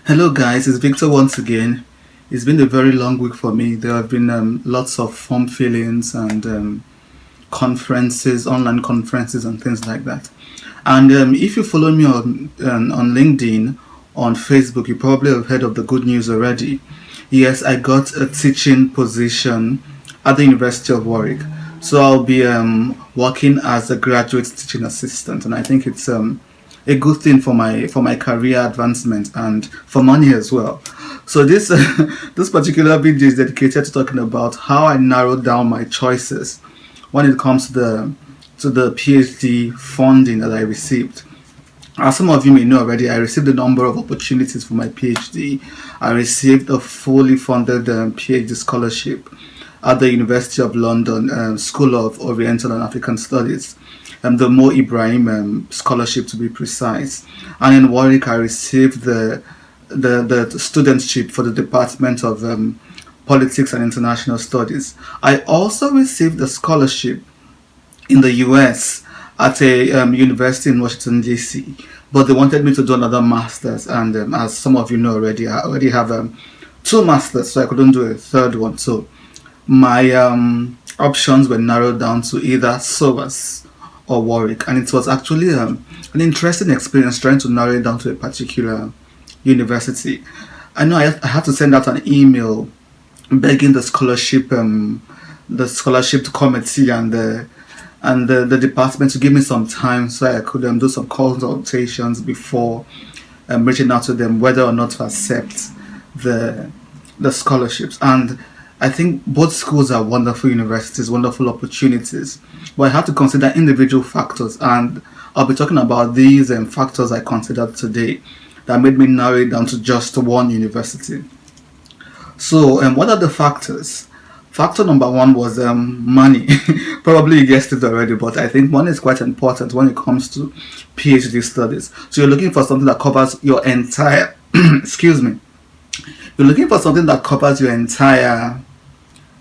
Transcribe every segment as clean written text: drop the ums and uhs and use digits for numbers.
Hello guys, it's Victor once again. It's been a very long week for me. There have been lots of form fillings and conferences, online conferences and things like that. And if you follow me on LinkedIn, on Facebook, you probably have heard of the good news already. Yes, I got a teaching position at the University of Warwick. So I'll be working as a graduate teaching assistant, and I think it's a good thing for my career advancement and for money as well. So this this particular video is dedicated to talking about how I narrowed down my choices when it comes to the PhD funding that I received. As some of you may know already, I received a number of opportunities for my PhD. I received a fully funded PhD scholarship at the University of London School of Oriental and African Studies, the Mo Ibrahim scholarship to be precise. And in Warwick, I received the studentship for the Department of Politics and International Studies. I also received a scholarship in the US at a university in Washington DC, but they wanted me to do another master's, and as some of you know already, I already have two masters, so I couldn't do a third one. So my options were narrowed down to either SOAS or Warwick, and it was actually an interesting experience trying to narrow it down to a particular university. I know I had to send out an email begging the scholarship committee and the department to give me some time so I could do some consultations before reaching out to them whether or not to accept the scholarships. And I think both schools are wonderful universities, wonderful opportunities, but I had to consider individual factors, and I'll be talking about these factors I considered today that made me narrow it down to just one university. So, what are the factors? Factor number one was money. Probably you guessed it already, but I think money is quite important when it comes to PhD studies. So you're looking for something that covers your entire, excuse me, you're looking for something that covers your entire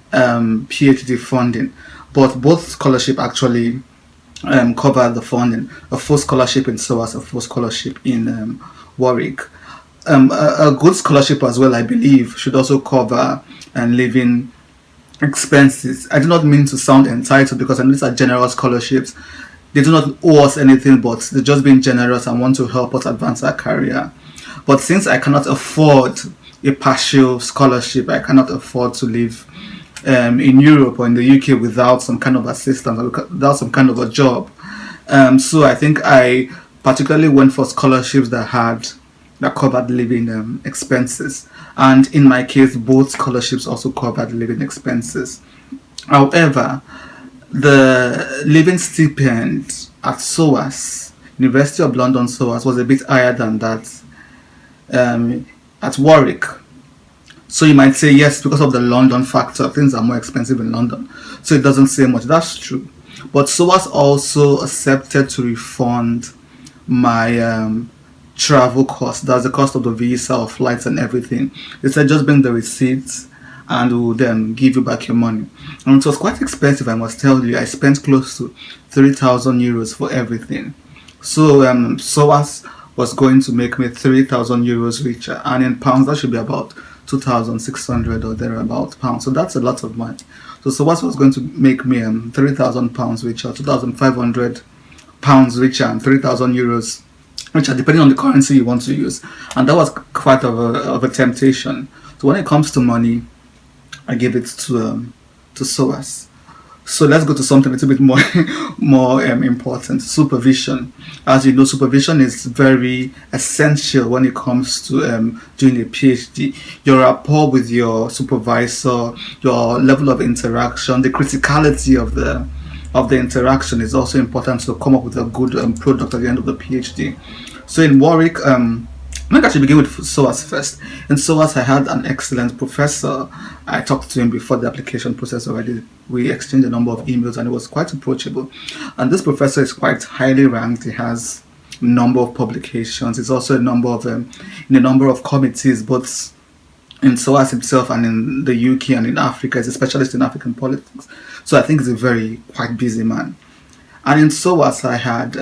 PhD funding, but both scholarship actually cover the funding. A full scholarship in SOAS, a full scholarship in Warwick. A good scholarship as well, I believe, should also cover living expenses. I do not mean to sound entitled, because I know these are general scholarships. They do not owe us anything, but they're just being generous and want to help us advance our career. But since I cannot afford a partial scholarship, I cannot afford to live in Europe or in the UK without some kind of assistance or without some kind of a job. So I think I particularly went for scholarships that covered living expenses. And in my case, both scholarships also covered living expenses. However, the living stipend at SOAS, University of London SOAS, was a bit higher than that at Warwick. So you might say, yes, because of the London factor, things are more expensive in London. So it doesn't say much. That's true. But SOAS also accepted to refund my travel cost. That's the cost of the visa or flights and everything. They said just bring the receipts and we'll then give you back your money. And it was quite expensive, I must tell you. I spent close to 3,000 euros for everything. So SOAS was going to make me 3,000 euros richer, and in pounds that should be about 2,600 or thereabout pounds. So that's a lot of money. So SOAS was going to make me 3,000 pounds richer, 2,500 pounds richer, and 3,000 euros richer, depending on the currency you want to use. And that was quite of a temptation. So when it comes to money, I gave it to SOAS. So let's go to something a little bit more important. Supervision. As you know, supervision is very essential when it comes to doing a PhD. Your rapport with your supervisor, your level of interaction, the criticality of the interaction is also important to come up with a good product at the end of the PhD. So in Warwick, I think I should begin with SOAS first. In SOAS, I had an excellent professor. I talked to him before the application process already. We exchanged a number of emails and it was quite approachable. And this professor is quite highly ranked. He has a number of publications. He's also in a number of committees, both in SOAS himself and in the UK and in Africa. He's a specialist in African politics. So I think he's a very quite busy man. And in SOAS, I had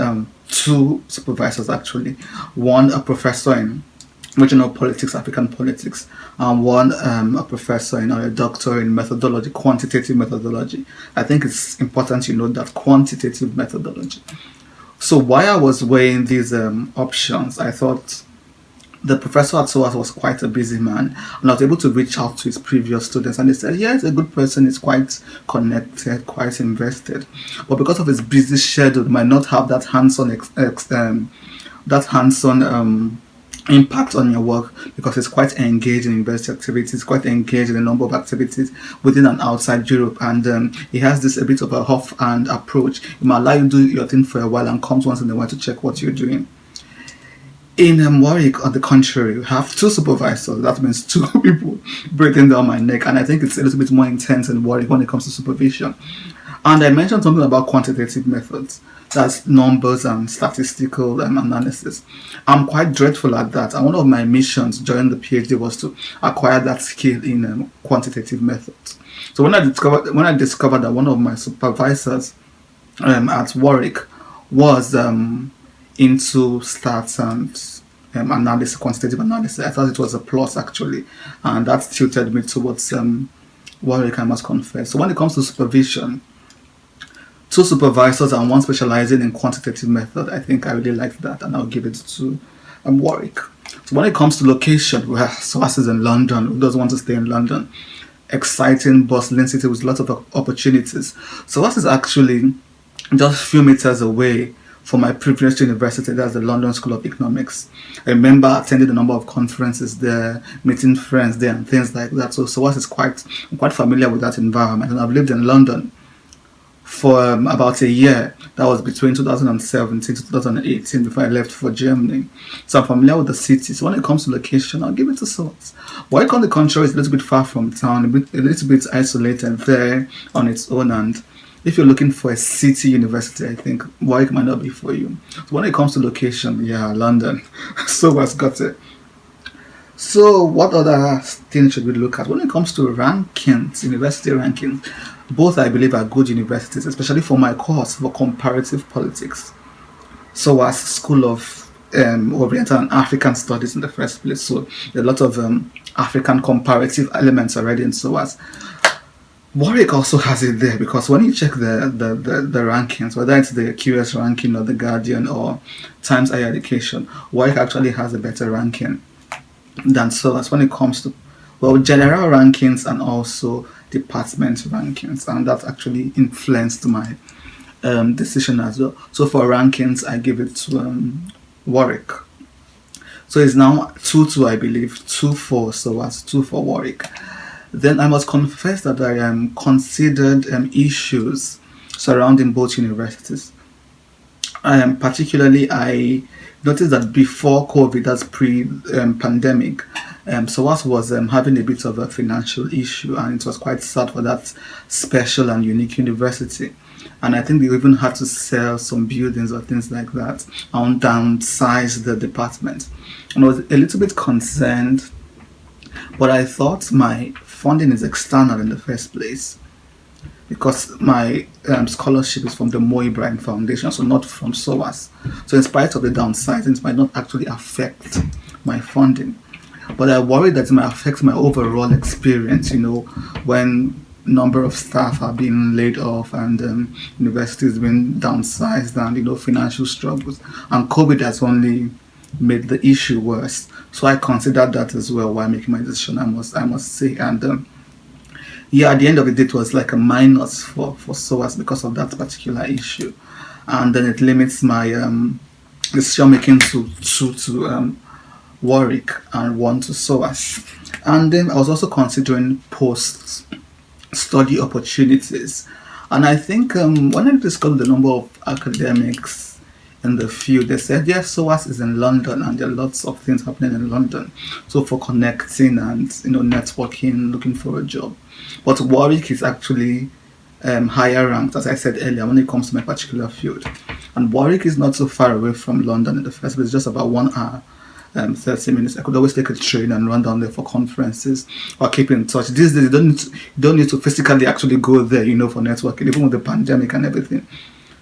two supervisors actually. One, a professor in regional politics, African politics, and one a professor and a doctor in methodology, quantitative methodology. I think it's important you know that quantitative methodology. So while I was weighing these options, I thought the professor at SOAS was quite a busy man, and I was able to reach out to his previous students, and they said, "Yeah, he's a good person. He's quite connected, quite invested, but because of his busy schedule, he might not have that hands-on impact on your work because it's quite engaged in university activities, quite engaged in a number of activities within and outside Europe, and he has this a bit of a off-hand approach. He might allow you to do your thing for a while and comes once in a while to check what you're doing." In Warwick, on the contrary, we have two supervisors. That means two people breathing down my neck, and I think it's a little bit more intense in Warwick when it comes to supervision. And I mentioned something about quantitative methods. That's numbers and statistical analysis. I'm quite dreadful at that, and one of my missions during the PhD was to acquire that skill in quantitative methods. So when I discovered that one of my supervisors at Warwick was into stats and analysis, quantitative analysis, I thought it was a plus actually, and that tilted me towards Warwick, I must confess. So when it comes to supervision, two supervisors and one specializing in quantitative method, I think I really like that, and I'll give it to Warwick. So when it comes to location, we have SOAS is in London. Who doesn't want to stay in London? Exciting, bustling city with lots of opportunities. SOAS is actually just a few meters away from my previous university, that's the London School of Economics. I remember attending a number of conferences there, meeting friends there, and things like that. So SOAS is I'm quite familiar with that environment, and I've lived in London for about a year. That was between 2017 to 2018 before I left for Germany. So I'm familiar with the city. So when it comes to location, I'll give it to SOAS. Warwick, on the contrary, is a little bit far from town, a little bit isolated there on its own, and if you're looking for a city university, I think Warwick might not be for you. So when it comes to location, yeah, London. SOAS got it. So what other things should we look at? When it comes to rankings, university rankings, both I believe are good universities, especially for my course for comparative politics. SOAS School of Oriental and African Studies in the first place. So there are a lot of African comparative elements already in SOAS. Warwick also has it there because when you check the rankings, whether it's the QS ranking or the Guardian or Times Higher Education, Warwick actually has a better ranking than SOAS when it comes to general rankings and also department rankings, and that actually influenced my decision as well. So for rankings, I give it to Warwick. So it's now 2-2, I believe, 2 for SOAS, 2 for Warwick. Then I must confess that I considered issues surrounding both universities. Particularly, I noticed that before COVID, that's pre-pandemic, SOAS was having a bit of a financial issue, and it was quite sad for that special and unique university. And I think they even had to sell some buildings or things like that and downsize the department. And I was a little bit concerned, but I thought my funding is external in the first place because my scholarship is from the Mo Ibrahim Foundation, so not from SOAS. So in spite of the downsizing, it might not actually affect my funding. But I worry that it might affect my overall experience, when number of staff are being laid off and universities being downsized and, financial struggles. And COVID has only made the issue worse. So I considered that as well while making my decision, I must say. And at the end of the day, it was like a minus for SOAS because of that particular issue. And then it limits my decision making to Warwick and 1 to SOAS. And then I was also considering post-study opportunities. And I think when I discovered the number of academics in the field, they said, yes, SOAS is in London and there are lots of things happening in London. So for connecting and networking, looking for a job. But Warwick is actually higher ranked, as I said earlier, when it comes to my particular field. And Warwick is not so far away from London in the first place, just about 1 hour. 30 minutes. I could always take a train and run down there for conferences or keep in touch. These days, you don't need to physically actually go there, for networking, even with the pandemic and everything.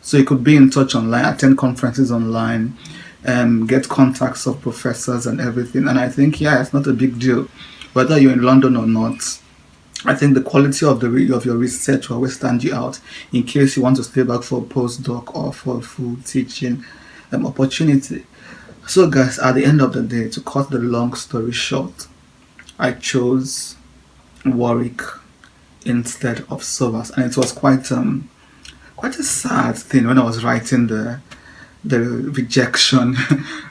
So you could be in touch online, attend conferences online, get contacts of professors and everything. And I think, yeah, it's not a big deal whether you're in London or not. I think the quality of of your research will always stand you out in case you want to stay back for a postdoc or for a full teaching opportunity. So, guys, at the end of the day, to cut the long story short, I chose Warwick instead of SOAS, and it was quite a sad thing when I was writing the rejection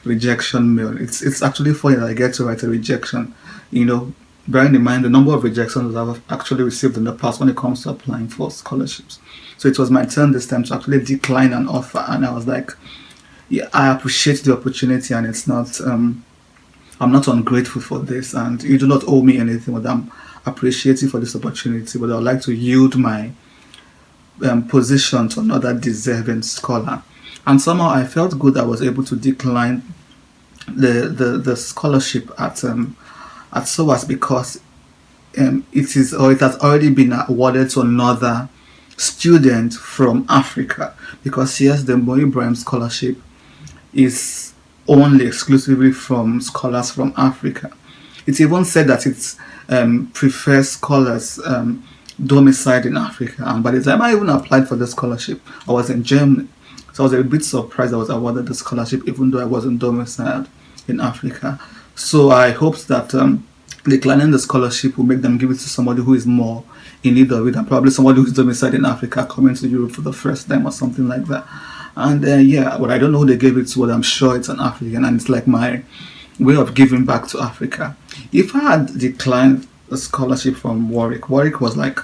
rejection mail. It's actually funny that I get to write a rejection, bearing in mind the number of rejections that I've actually received in the past when it comes to applying for scholarships. So it was my turn this time to actually decline an offer, and I was like, yeah, I appreciate the opportunity, and it's not I'm not ungrateful for this, and you do not owe me anything, but I'm appreciative for this opportunity, but I would like to yield my position to another deserving scholar. And somehow I felt good I was able to decline the scholarship at SOAS because it has already been awarded to another student from Africa, because yes, the Mo Ibrahim scholarship is only exclusively from scholars from Africa. It even said that it prefers scholars domiciled in Africa, and by the time I even applied for the scholarship, I was in Germany. So I was a bit surprised I was awarded the scholarship even though I wasn't domiciled in Africa. So I hoped that declining the scholarship will make them give it to somebody who is more in need of it, and probably somebody who is domiciled in Africa coming to Europe for the first time or something like that. And yeah, but I don't know who they gave it to, but I'm sure it's an African, and it's like my way of giving back to Africa. If I had declined a scholarship from Warwick was like,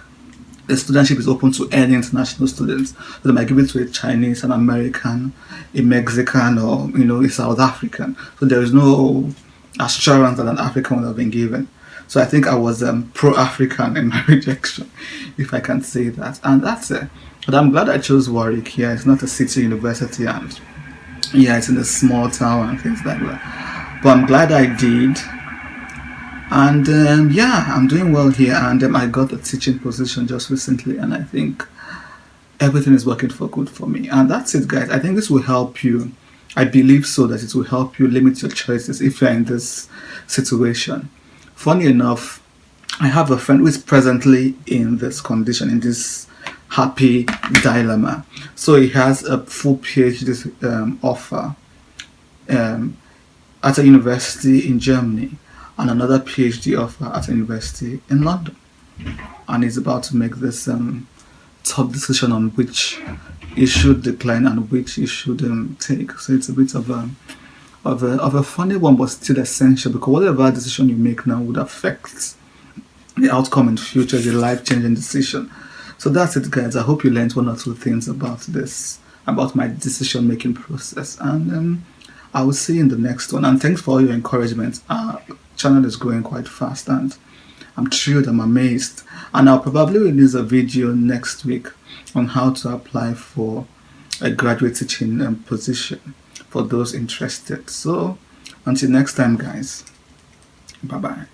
the studentship is open to any international students. So they might give it to a Chinese, an American, a Mexican, or a South African. So there is no assurance that an African would have been given. So I think I was pro-African in my rejection, if I can say that. And that's it. But I'm glad I chose Warwick. Yeah, it's not a city university, and yeah, it's in a small town and things like that. But I'm glad I did. And yeah, I'm doing well here, and I got a teaching position just recently, and I think everything is working for good for me. And that's it, guys. I think this will help you. I believe so, that it will help you limit your choices if you're in this situation. Funny enough, I have a friend who is presently in this condition, in this happy dilemma. So he has a full PhD offer at a university in Germany, and another PhD offer at a university in London, and he's about to make this tough decision on which he should decline and which he should take. So it's a bit of a funny one, but still essential, because whatever decision you make now would affect the outcome in future. It's a life-changing decision. So that's it, guys. I hope you learned one or two things about this, about my decision-making process, and I will see you in the next one. And thanks for all your encouragement. Our channel is growing quite fast, and I'm thrilled, I'm amazed. And I'll probably release a video next week on how to apply for a graduate teaching position for those interested. So until next time, guys, bye bye.